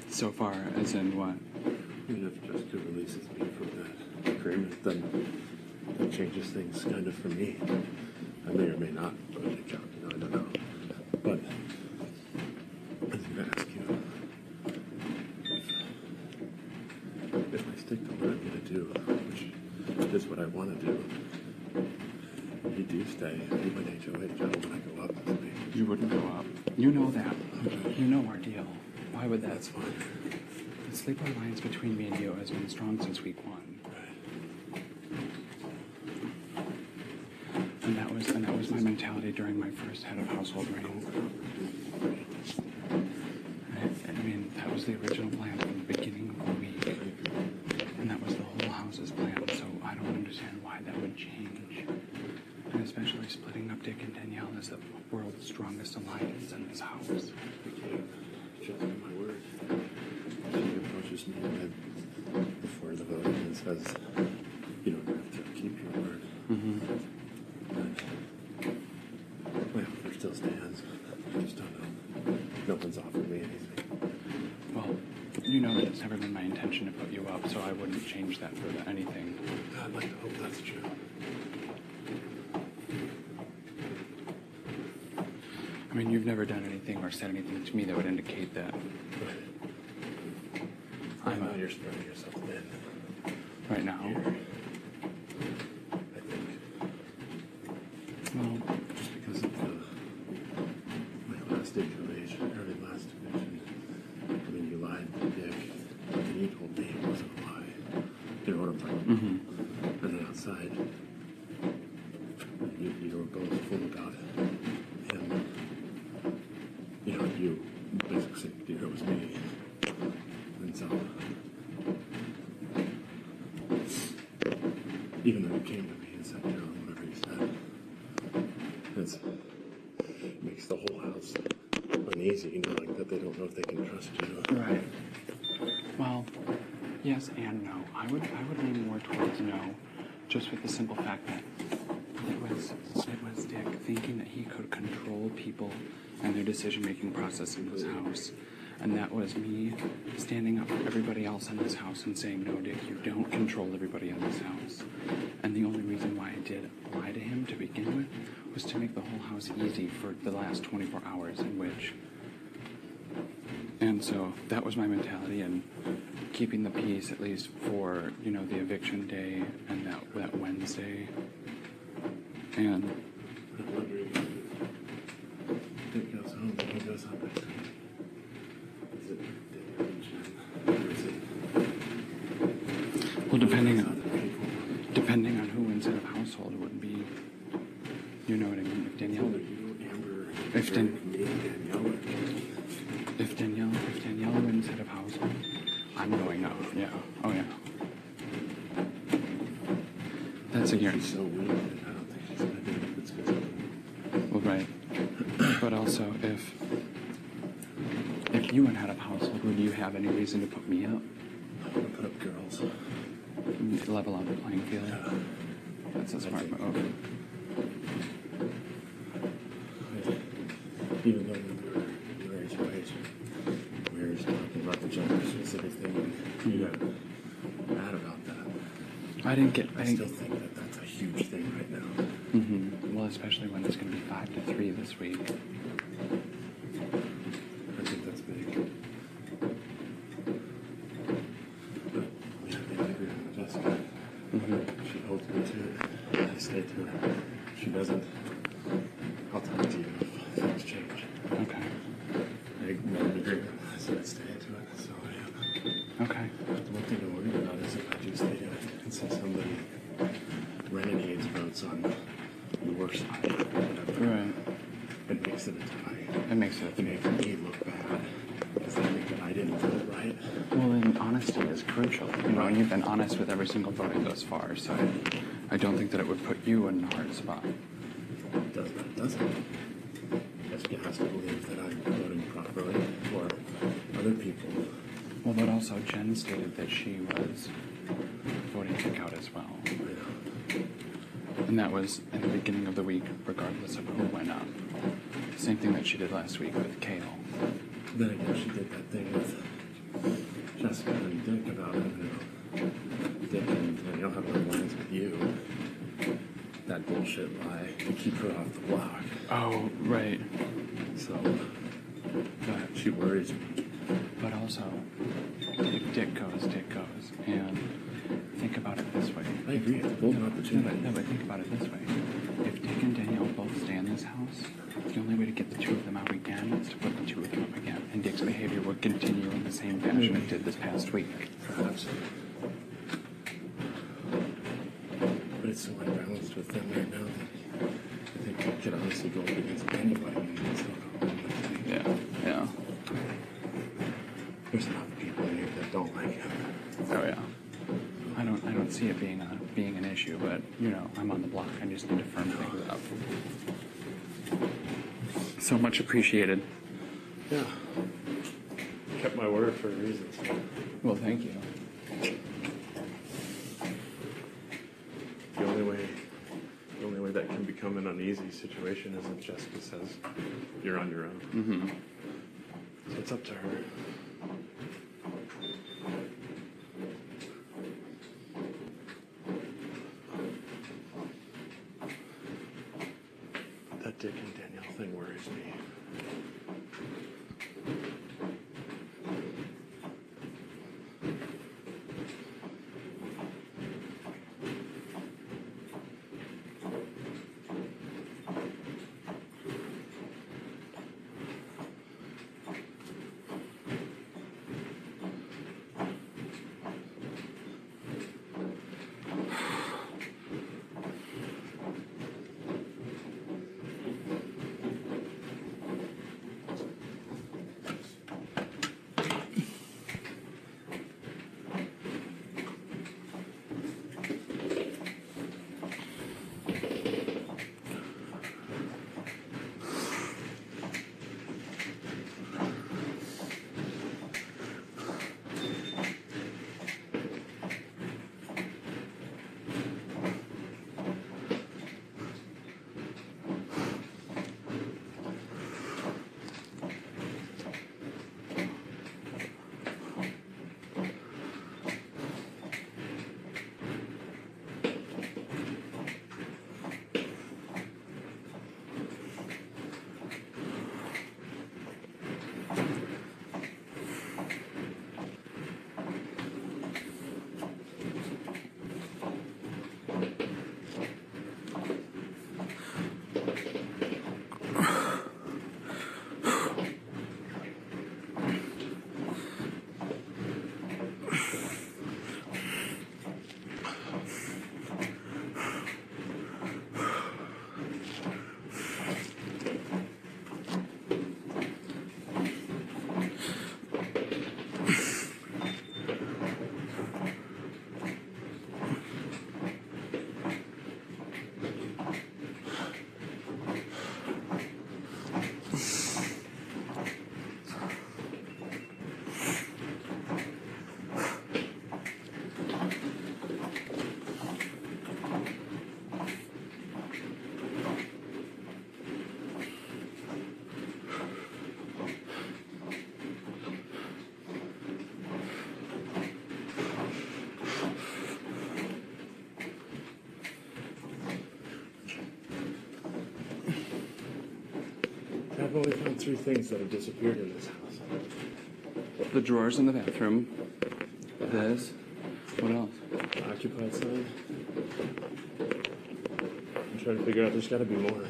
So far, as in what? And if Jessica releases me from that agreement, then that changes things kind of for me. I may or may not go to account, I don't know. But I was going to ask you, if I stick to what I'm going to do, which is what I want to do, you do stay. You went HOH, I don't want to go up with me. You wouldn't go up. You know that. You know our deal. Why would that? That's fine. The sleep alliance between me and you has been strong since week 1. And that was my mentality during my first head of household reign. I mean, that was the original plan from the beginning of the week. And that was the whole house's plan, so I don't understand why that would change. And especially splitting up Dick and Danielle as the world's strongest alliance in this house. I can't trust my word. She approaches me right before the voting and says, you don't have to keep your word. Mm-hmm. And my offer still stands. I just don't know. No one's offered me anything. Well, you know that it's never been my intention to put you up, so I wouldn't change that for anything. I'd like to hope that's true. I mean, you've never done anything or said anything to me that would indicate that. I know you're spreading yourself thin. Right now? Here. I think. Well, just because of my last HOH, early last division, I mean, you lied to Dick, but then you told me it wasn't a lie. You know what I'm talking about? mm-hmm. And then outside, you were both full about him. You know, you basically said it was me. And so, even though you came to me and said, you know, whatever you said, it makes the whole house uneasy, knowing that they don't know if they can trust you. Right. Well, yes and no. I would lean more towards no, just with the simple fact that it was Dick thinking that he could control people and their decision-making process in this house. And that was me standing up for everybody else in this house and saying, no, Dick, you don't control everybody in this house. And the only reason why I did lie to him to begin with was to make the whole house easy for the last 24 hours in which... And so that was my mentality, and keeping the peace at least for, you know, the eviction day and that Wednesday. And I'm wondering if Dick goes home and he goes up at night. Is it Dick and Jen? Or is it... Well, depending on who wins head of household, it would be, you know what I mean, if Danielle... If Danielle wins head of household, I'm going up, yeah. Oh, yeah. That's a guarantee. She's so weak that I don't think she's going to do it if it's good. Well, right. But also, if you went head of household, would you have any reason to put me up? I'm going to put up girls. Level out the playing field? Yeah. That's a smart move. Even though we were HOH, we were talking about the gender specific thing, and you got mad about that. I still think that that's a huge thing right now. Mm-hmm. Well, especially when it's going to be 5-3 this week. I think that's big. But we have the agreement with Jessica. Mm-hmm. She holds me to it. I stay to it. If she doesn't, I'll talk to you if things change. Okay. I made an agreement. I said I'd stay to it, so I am. Okay. The one thing to worry about is if I do stay to it, and so somebody renegades votes on your side or whatever. Right. It makes it a tie. It makes it. It makes me look bad. Does that mean that I didn't vote right? Well, then honesty is crucial. You know, and you've been honest with every single voting thus far, so I don't think that it would put you in a hard spot. It does, but it doesn't. Jessica has to believe that I'm voting properly for other people. Well, but also Jen stated that she was voting kick out as well. Yeah. And that was in the beginning of the week, regardless of who went up. Same thing that she did last week with Kale. Then again, she did that thing with ask Scott and Dick about it. You know, Dick and Danielle have no lines with you. That bullshit lie to keep her off the block. Oh, right. So, she worries me. But also, if Dick goes, and think about it this way. I agree, it's both an opportunity. No, but think about it this way. If Dick and Danielle both stay in this house, the only way to get the two of them out again is to put the two of them up again. And Dick's behavior will continue in the same fashion it did this past week. Perhaps. But it's so unbalanced with them right now that I think we could honestly go up against anybody and still go on with things. Yeah. There's enough people in here that don't like him. Oh yeah. I don't see it being an issue, but you know, I'm on the block. I just need to firm things up. So much appreciated. Yeah. Kept my word for a reason. So. Well, thank you. The only way that can become an uneasy situation is if Jessica says you're on your own. Mm-hmm. So it's up to her. That Dick and Danielle thing worries me. I've only found 3 things that have disappeared in this house. The drawers in the bathroom. This. What else? Occupied sign. I'm trying to figure out, there's got to be more.